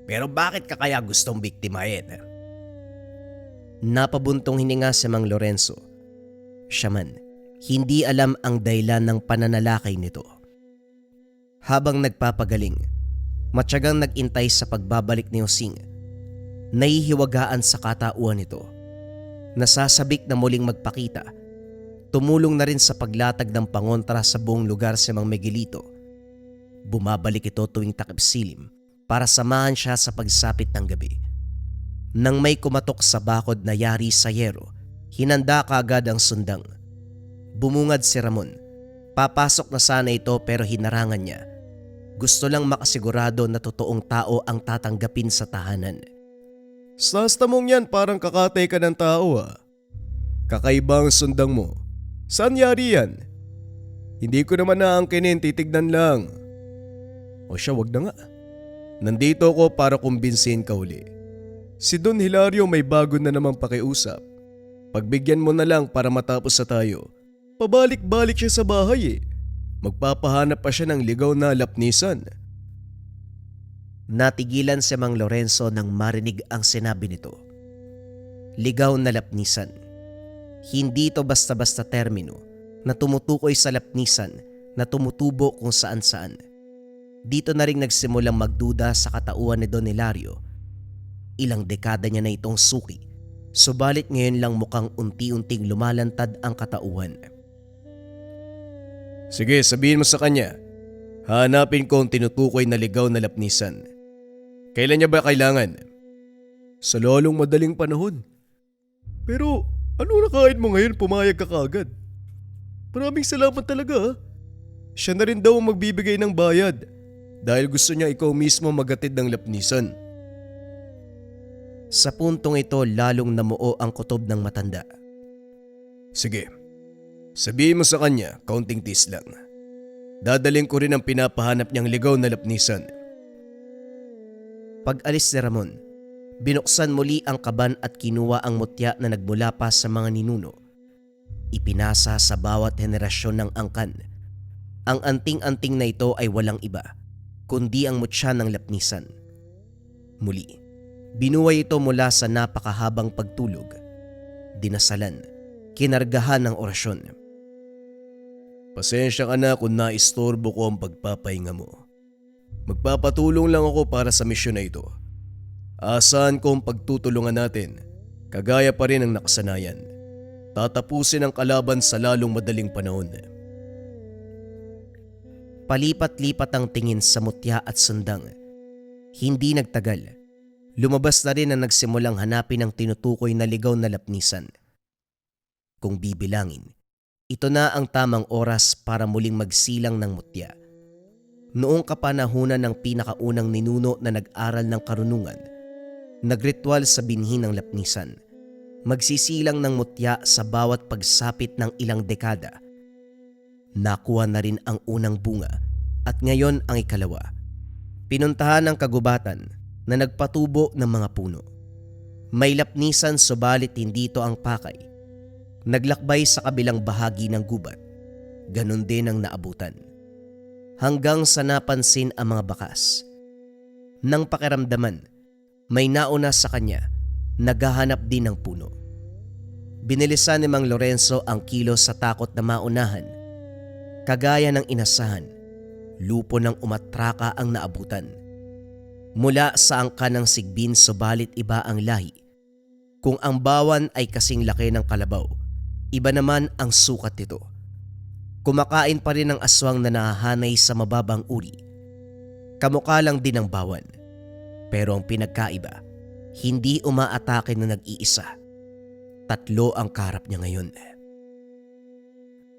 S2: Pero bakit ka kaya gustong biktimahin?
S1: Napabuntong hininga si Mang Lorenzo. Siya man, hindi alam ang dahilan ng pananalakay nito. Habang nagpapagaling, matyagang nag-intay sa pagbabalik ni Using. Nahihiwagaan sa katauhan nito. Nasasabik na muling magpakita. Tumulong na rin sa paglatag ng pangontra sa buong lugar si Mang Miguelito. Bumabalik ito tuwing takip-silim para samahan siya sa pagsapit ng gabi. Nang may kumatok sa bakod na yari sa yero, hinanda kaagad ang sundang. Bumungad si Ramon. Papasok na sana ito pero hinarangan niya. Gusto lang makasigurado na totoong tao ang tatanggapin sa tahanan.
S2: Sa mong yan parang kakatay ka ng tao ah. Kakaiba ang sundang mo. Saan yari yan? Hindi ko naman naangkinin, titignan lang. O siya, wag na nga. Nandito ako para kumbinsin ka uli. Si Don Hilario may bago na namang pakiusap. Pagbigyan mo na lang para matapos sa tayo. Pabalik-balik siya sa bahay eh. Magpapahanap pa siya ng ligaw na lapnisan.
S1: Natigilan si Mang Lorenzo nang marinig ang sinabi nito. Ligaw na lapnisan. Hindi ito basta-basta termino na tumutukoy sa lapnisan na tumutubo kung saan-saan. Dito na rin nagsimulang magduda sa katauhan ni Don Hilario. Ilang dekada niya na itong suki, subalit ngayon lang mukhang unti-unting lumalantad ang katauhan.
S2: Sige, sabihin mo sa kanya. Hanapin ko ang tinutukoy na ligaw na lapnisan. Kailan niya ba kailangan? Sa lalong madaling panahon. Pero ano nakain mo ngayon pumayag ka kaagad? Maraming salamat talaga ha. Siya na rin daw ang magbibigay ng bayad dahil gusto niya ikaw mismo magatid ng lapnisan.
S1: Sa puntong ito lalong namuo ang kutob ng matanda.
S2: Sige, sabihin mo sa kanya, kaunting tis lang. Dadaling ko rin ang pinapahanap niyang ligaw na lapnisan.
S1: Pag-alis ni Ramon, binuksan muli ang kaban at kinuha ang mutya na nagmula pa sa mga ninuno. Ipinasa sa bawat henerasyon ng angkan. Ang anting-anting na ito ay walang iba, kundi ang mutya ng lapnisan. Muli, binuhay ito mula sa napakahabang pagtulog. Dinasalan, kinargahan ng orasyon.
S2: Pasensya ka na kung naistorbo ko ang pagpapahinga mo. Magpapatulong lang ako para sa misyon na ito. Asahan ko ang pagtutulungan natin, kagaya pa rin ang nakasanayan. Tatapusin ang kalaban sa lalong madaling panahon.
S1: Palipat-lipat ang tingin sa mutya at sundang. Hindi nagtagal. Lumabas na rin ang nagsimulang hanapin ang tinutukoy na ligaw na lapnisan. Kung bibilangin, ito na ang tamang oras para muling magsilang ng mutya. Noong kapanahunan ng pinakaunang ninuno na nag-aral ng karunungan, nagritual sa binhi ng lapnisan. Magsisilang ng mutya sa bawat pagsapit ng ilang dekada. Nakuha na rin ang unang bunga at ngayon ang ikalawa. Pinuntahan ng kagubatan na nagpatubo ng mga puno. May lapnisan subalit hindi ito ang pakay. Naglakbay sa kabilang bahagi ng gubat. Ganon din ang naabutan. Hanggang sa napansin ang mga bakas. Nang pakiramdaman, May nauna sa kanya, naghahanap din ng puno. Binilisan ni Mang Lorenzo ang kilos sa takot na maunahan. Kagaya ng inasahan, lupo ng umatraka ang naabutan. Mula sa angka ng sigbin subalit iba ang lahi. Kung ang bawan ay kasing laki ng kalabaw, iba naman ang sukat nito. Kumakain pa rin ang aswang na nahahanay sa mababang uri. Kamukha lang din ang bawan. Pero ang pinagkaiba, hindi umaatake na nag-iisa. 3 ang kaharap niya ngayon.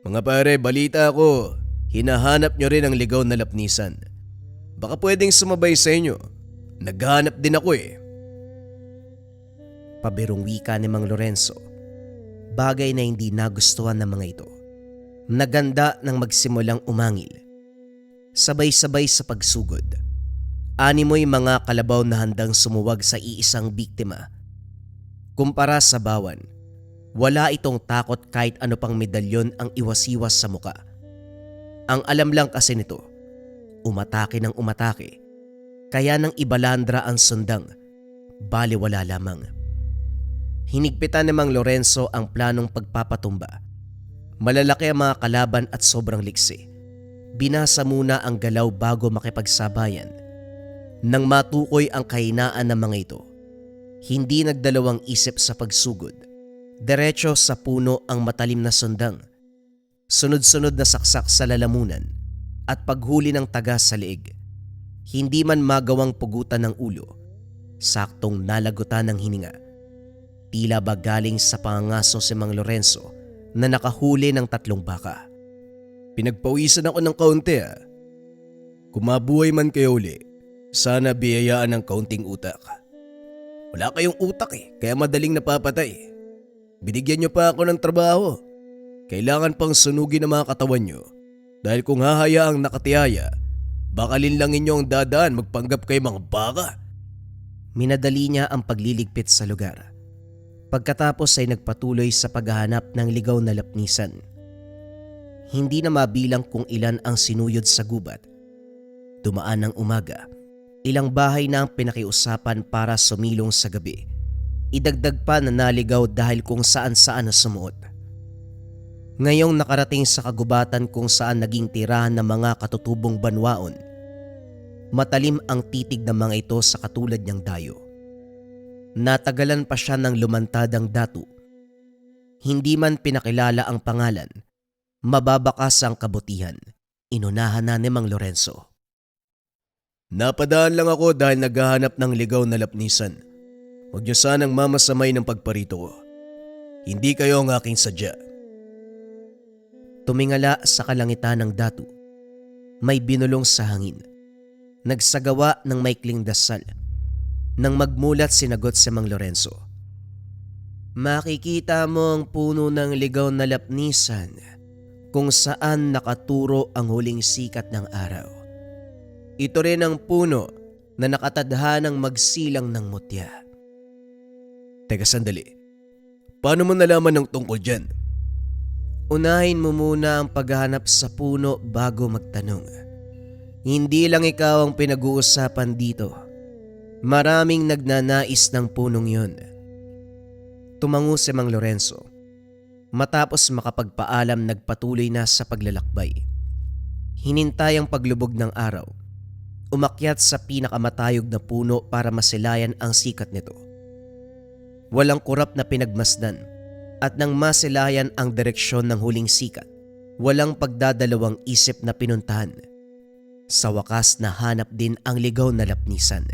S2: Mga pare, balita ko. Hinahanap nyo rin ang ligaw na lapnisan. Baka pwedeng sumabay sa inyo. Naghahanap din ako eh.
S1: Pabirong wika ni Mang Lorenzo. Bagay na hindi nagustuhan ng mga ito. Naganda nang magsimulang umangil. Sabay-sabay sa pagsugod. Animoy mga kalabaw na handang sumuwag sa iisang biktima. Kumpara sa bawan, wala itong takot kahit ano pang medalyon ang iwas-iwas sa muka. Ang alam lang kasi nito, umatake ng umatake, kaya nang ibalandra ang sundang, baliwala lamang. Hinigpitan ni Mang Lorenzo ang planong pagpapatumba. Malalaki ang mga kalaban at sobrang liksi. Binasa muna ang galaw bago makipagsabayan. Nang matukoy ang kahinaan ng mga ito, hindi nagdalawang isip sa pagsugod. Diretso sa puno ang matalim na sundang. Sunod-sunod na saksak sa lalamunan at paghuli ng taga sa leeg. Hindi man magawang pugutan ng ulo, saktong nalagutan ng hininga. Tila ba galing sa pangangaso si Mang Lorenzo na nakahuli ng 3 baka.
S2: Pinagpawisan ako ng kaunti ah. Kung mabuhay man kayo uli, sana biyayaan ng kaunting utak. Wala kayong utak eh, kaya madaling napapatay. Binigyan nyo pa ako ng trabaho. Kailangan pang sunugin ang mga katawan nyo. Dahil kung hahayaang nakatiyaya, baka linlangin nyo ang dadaan magpanggap kay mga baka.
S1: Minadali niya ang pagliligpit sa lugar. Pagkatapos ay nagpatuloy sa paghahanap ng ligaw na lapnisan. Hindi na mabilang kung ilan ang sinuyod sa gubat. Dumaan ng umaga, ilang bahay na ang pinakiusapan para sumilong sa gabi. Idagdag pa na naligaw dahil kung saan-saan na sumuot. Ngayong nakarating sa kagubatan kung saan naging tirahan ng mga katutubong banwaon, matalim ang titig ng mga ito sa katulad niyang dayo. Natagalan pa siya ng lumantadang datu. Hindi man pinakilala ang pangalan, mababakas ang kabutihan. Inunahan na ni Mang Lorenzo.
S2: Napadaan lang ako dahil naghahanap ng ligaw na lapnisan. Huwag niyo sanang mamasamay ng pagparito ko. Hindi kayo ang aking sadya.
S1: Tumingala sa kalangitan ng datu. May binulong sa hangin. Nagsagawa ng maikling dasal. Nang magmulat sinagot si Mang Lorenzo. Makikita mo ang puno ng ligaw na lapnisan kung saan nakaturo ang huling sikat ng araw. Ito rin ang puno na nakatadhanang magsilang ng mutya.
S2: Teka sandali. Paano mo nalaman ng tungkol dyan?
S1: Unahin mo muna ang paghahanap sa puno bago magtanong. Hindi lang ikaw ang pinag-uusapan dito. Maraming nagnanais ng punong yun. Tumango si Mang Lorenzo. Matapos makapagpaalam, nagpatuloy na sa paglalakbay. Hinintay ang paglubog ng araw. Umakyat sa pinakamatayog na puno para masilayan ang sikat nito. Walang kurap na pinagmasdan at nang masilayan ang direksyon ng huling sikat, walang pagdadalawang isip na pinuntahan. Sa wakas nahanap din ang ligaw na lapnisan.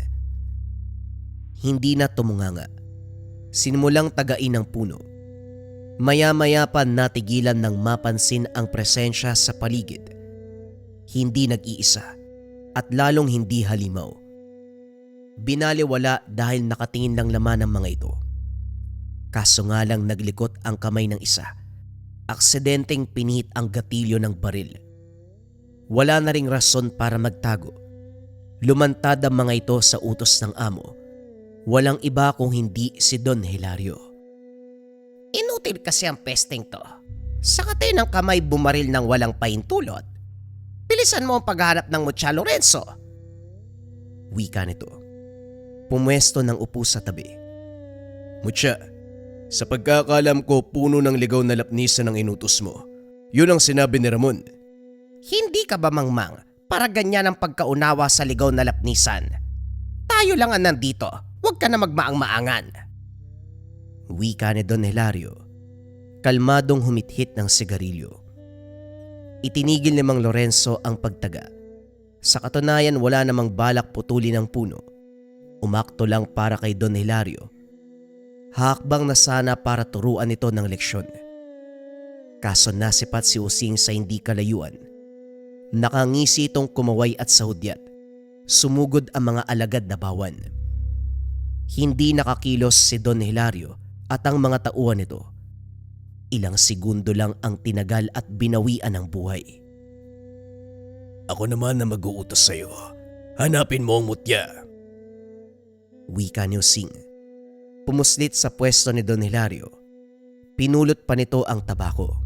S1: Hindi na tumunganga. Sinimulang tagain ang puno. Maya-maya pa natigilan nang mapansin ang presensya sa paligid. Hindi nag-iisa at lalong hindi halimaw. Binaliwala dahil nakatingin lang laman ng mga ito. Kaso nga lang naglikot ang kamay ng isa. Aksidenteng pinihit ang gatilyo ng baril. Wala na ring rason para magtago. Lumantad ang mga ito sa utos ng amo. Walang iba kung hindi si Don Hilario.
S4: Inutil kasi ang pesteng to. Sa katay ng kamay bumaril ng walang pahintulot. Bilisan mo ang paghahanap ng Mutya Lorenzo.
S1: Wika nito. Pumwesto ng upo sa tabi.
S2: Mutya, sa pagkakalam ko puno ng ligaw na lapnisan ang inutos mo. Yun ang sinabi ni Ramon.
S4: Hindi ka ba mangmang para ganyan ang pagkaunawa sa ligaw na lapnisan? Tayo lang ang nandito, huwag ka na magmaang-maangan.
S1: Wika ni Don Hilario, kalmadong humithit ng sigarilyo. Itinigil ni Mang Lorenzo ang pagtaga. Sa katunayan wala namang balak putulin ang puno. Umakto lang para kay Don Hilario. Hakbang na sana para turuan ito ng leksyon. Kaso nasipat si Using sa hindi kalayuan. Nakangisi itong kumaway at sahudyat. Sumugod ang mga alagad na bawan. Hindi nakakilos si Don Hilario at ang mga tauhan nito. Ilang segundo lang ang tinagal at binawian ng buhay.
S2: Ako naman na mag-uutos sa'yo. Hanapin mo ang mutya.
S1: Wika ni Using. Pumuslit sa pwesto ni Don Hilario. Pinulot pa nito ang tabako.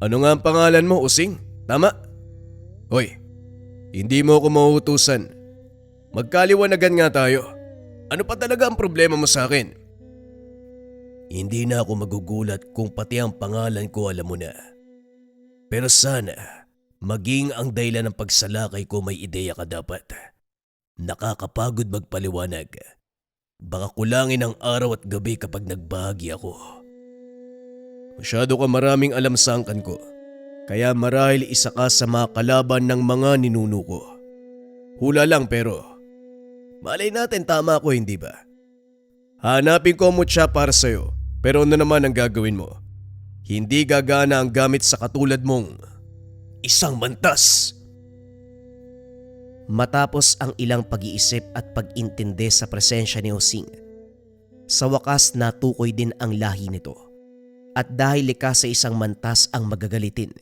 S2: Ano nga ang pangalan mo, Using? Tama? Hoy, hindi mo ako mauutusan. Magkaliwanagan nga tayo. Ano pa talaga ang problema mo sa akin? Hindi na ako magugulat kung pati ang pangalan ko alam mo na. Pero sana, maging ang dahilan ng pagsalakay ko may ideya ka dapat. Nakakapagod magpaliwanag. Baka kulangin ang araw at gabi kapag nagbahagi ako. Masyado ka maraming alam sa angkan ko. Kaya marahil isa ka sa mga kalaban ng mga ninuno ko. Hula lang pero malay natin tama ako, hindi ba? Hanapin ko ang mutya para sa'yo, pero ano naman ang gagawin mo? Hindi gagana ang gamit sa katulad mong isang mantas.
S1: Matapos ang ilang pag-iisip at pag-intindi sa presensya ni Using, sa wakas natukoy din ang lahi nito. At dahil likas sa isang mantas ang magagalitin,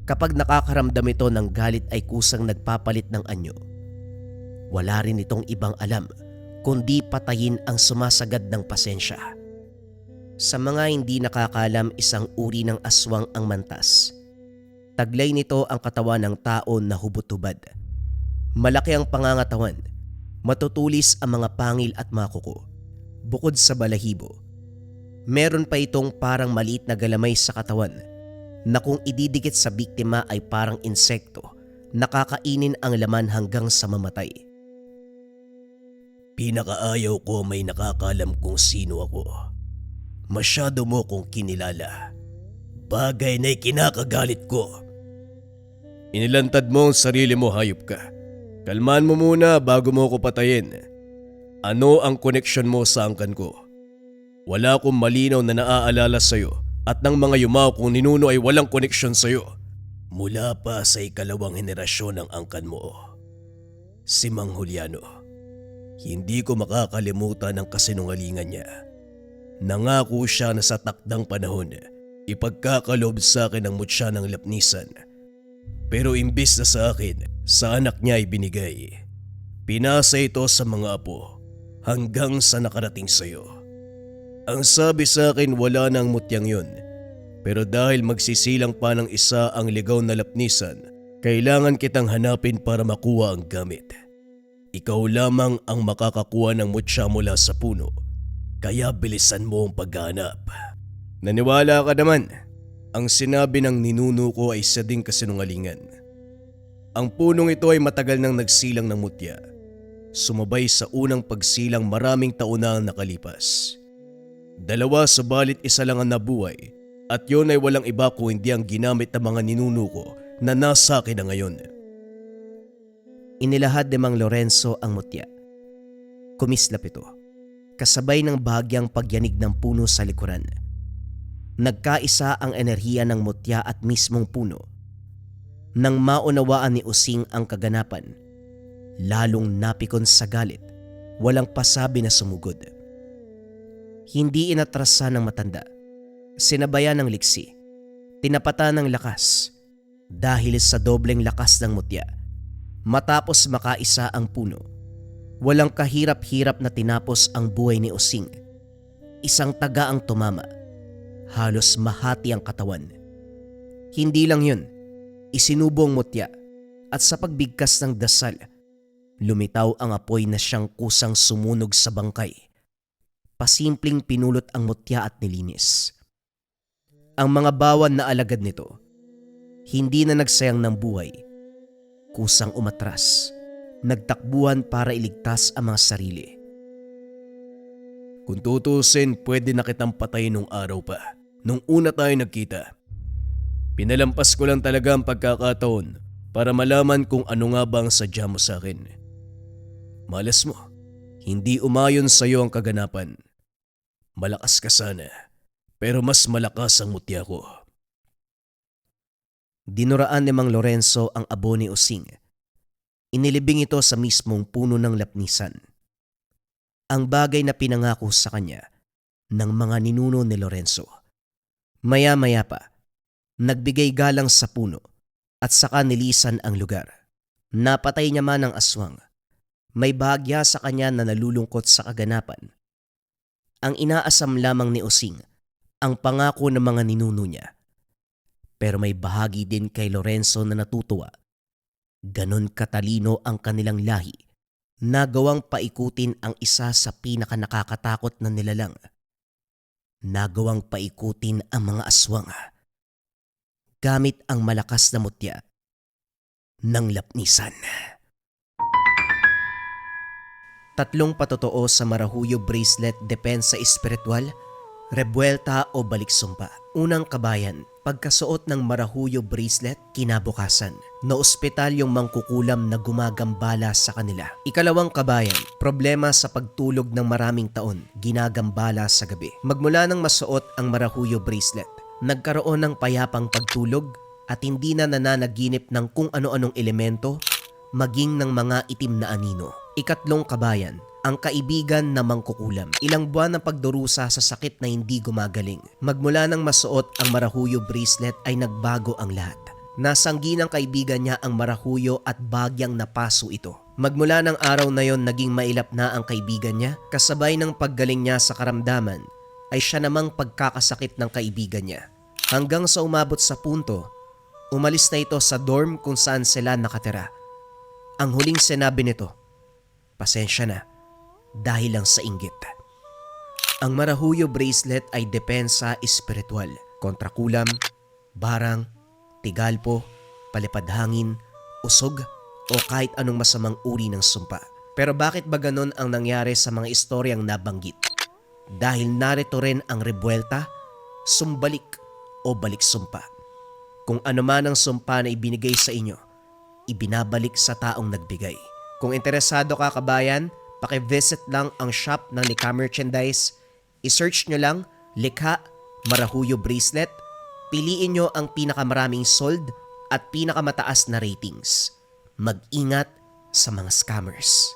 S1: kapag nakakaramdam ito ng galit ay kusang nagpapalit ng anyo. Wala rin itong ibang alam kundi patayin ang sumasagad ng pasensya. Sa mga hindi nakakalam, isang uri ng aswang ang mantas. Taglay nito ang katawan ng tao na hubot-hubad. Malaki ang pangangatawan, matutulis ang mga pangil at mga kuko. Bukod sa balahibo, meron pa itong parang maliit na galamay sa katawan na kung ididikit sa biktima ay parang insekto, nakakainin ang laman hanggang sa mamatay.
S2: Pinakaayaw ko may nakakalam kung sino ako. Masyado mo kong kinilala. Bagay na ikinakagalit ko. Inilantad mo ang sarili mo, hayop ka. Kalmaan mo muna bago mo ko patayin. Ano ang koneksyon mo sa angkan ko? Wala akong malinaw na naaalala sa'yo at ng mga yumaw kong ninuno ay walang koneksyon sa'yo. Mula pa sa ikalawang henerasyon ng angkan mo. Si Mang Juliano. Hindi ko makakalimutan ang kasinungalingan niya. Nangako siya na sa takdang panahon, ipagkakalob sa akin ang mutya ng lapnisan. Pero imbis na sa akin, sa anak niya ibinigay. Pinasa ito sa mga apo hanggang sa nakarating sa'yo. Ang sabi sa akin wala nang mutyang yun. Pero dahil magsisilang pa ng isa ang ligaw na lapnisan, kailangan kitang hanapin para makuha ang gamit. Ikaw lamang ang makakakuha ng mutya mula sa puno. Kaya bilisan mo ang paghahanap. Naniwala ka naman. Ang sinabi ng ninuno ko ay isa ding kasinungalingan. Ang punong ito ay matagal nang nagsilang ng mutya. Sumabay sa unang pagsilang maraming taon na ang nakalipas. 2 subalit isa lang ang nabuhay at yun ay walang iba kung hindi ang ginamit ng mga ninuno ko na nasa akin na ngayon.
S1: Inilahad ni Mang Lorenzo ang mutya. Kumislap ito, kasabay ng bahagyang pagyanig ng puno sa likuran. Nagkaisa ang enerhiya ng mutya at mismong puno. Nang maunawaan ni Using ang kaganapan, lalong napikon sa galit, walang pasabi na sumugod. Hindi inatrasan ng matanda, sinabayan ng liksi, tinapatan ng lakas dahil sa dobleng lakas ng mutya. Matapos makaisa ang puno, walang kahirap-hirap na tinapos ang buhay ni Using. Isang taga ang tumama. Halos mahati ang katawan. Hindi lang yun, isinubo ang mutya at sa pagbigkas ng dasal, Lumitaw ang apoy na siyang kusang sumunog sa bangkay. Pasimpleng pinulot ang mutya at nilinis. Ang mga bawan na alagad nito, hindi na nagsayang ng buhay. Kusang umatras, nagtakbuhan para iligtas ang mga sarili.
S2: Kung tutusin, pwede na kitang patay nung araw pa. Nung una tayo nagkita. Pinalampas ko lang talaga ang pagkakataon para malaman kung ano nga ba ang sadya mo sa akin. Malas mo, hindi umayon sa'yo ang kaganapan. Malakas ka sana, pero mas malakas ang mutya ko.
S1: Dinuraan ni Mang Lorenzo ang abo ni Using. Inilibing ito sa mismong puno ng lapnisan. Ang bagay na pinangako sa kanya ng mga ninuno ni Lorenzo. Maya-maya pa, nagbigay galang sa puno at saka nilisan ang lugar. Napatay niya man ang aswang. May bahagya sa kanya na nalulungkot sa kaganapan. Ang inaasam lamang ni Using ang pangako ng mga ninuno niya. Pero may bahagi din kay Lorenzo na natutuwa. Ganon katalino ang kanilang lahi na gawang paikutin ang isa sa pinakanakakatakot na nilalang. Nagawang paikutin ang mga aswang gamit ang malakas na mutya ng lapnisan. 3 patotoo sa Marahuyo Bracelet Depensa Espiritual, Rebuelta o Baliksumpa. Unang kabayan, pagkasuot ng Marahuyo Bracelet, kinabukasan, na ospital yung mangkukulam na gumagambala sa kanila. Ikalawang kabayan, problema sa pagtulog ng maraming taon, ginagambala sa gabi. Magmula nang masuot ang Marahuyo Bracelet, nagkaroon ng payapang pagtulog at hindi na nananaginip ng kung ano-anong elemento, maging ng mga itim na anino. Ikatlong kabayan, ang kaibigan na mangkukulam. Ilang buwan ng pagdurusa sa sakit na hindi gumagaling. Magmula nang masuot ang Marahuyo Bracelet ay nagbago ang lahat. Nasanggi ng kaibigan niya ang Marahuyo at bagyang napaso ito. Magmula ng araw na yon naging mailap na ang kaibigan niya, kasabay ng paggaling niya sa karamdaman ay siya namang pagkakasakit ng kaibigan niya. Hanggang sa umabot sa punto, umalis na ito sa dorm kung saan sila nakatira. Ang huling sinabi nito, "Pasensya na, dahil lang sa inggit." Ang Marahuyo Bracelet ay depensa espiritual kontra kulam, barang, tigalpo, palipad-hangin, usog o kahit anong masamang uri ng sumpa. Pero bakit ba ganon ang nangyari sa mga istoryang nabanggit? Dahil narito rin ang rebuelta, sumbalik o baliksumpa. Kung ano man ang sumpa na ibinigay sa inyo, ibinabalik sa taong nagbigay. Kung interesado ka kabayan, paki-visit lang ang shop ng Likha Merchandise. I-search nyo lang Likha Marahuyo Bracelet. Piliin nyo ang pinakamaraming sold at pinakamataas na ratings. Mag-ingat sa mga scammers.